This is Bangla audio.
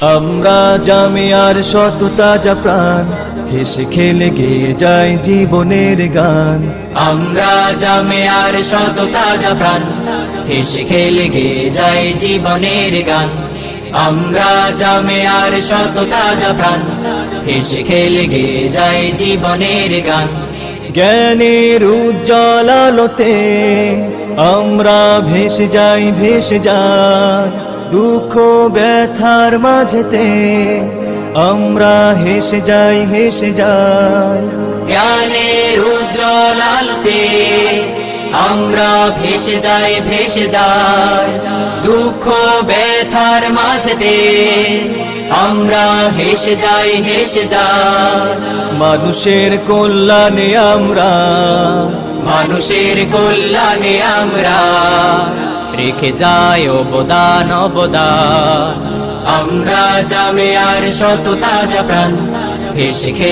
আমরা জামিয়ার শত তাজা প্রাণ, হেসে খেলে গেয়ে যায় জীবনের গান। আমরা জামিয়ার শত তাজা প্রাণ, হেসে খেলে গেয়ে যায় জীবনের গান। আমরা জামিয়ার শত তাজা প্রাণ, হেসে খেলে গেয়ে যায় জীবনের গান। জ্ঞানের উজ্জ্বল আলোতে আমরা ভেসে যাই, ভেসে যাই দুঃখ ব্যথার মাঝেতে আমরা হেসে যাই, হেসে যাই। জ্ঞানের উজ্জ্বল আলোতে আমরা ভেসে যাই, ভেসে যাই দুঃখ ব্যথার মাঝেতে আমরা হেসে যাই, হেসে যাই। মানুষের কল্যাণে আমরা, মানুষের কল্যাণে আমরা রেখে যাই অবদান, অবদান। আমরা জামিয়ার শত তাজা প্রাণ, হেসে খেলে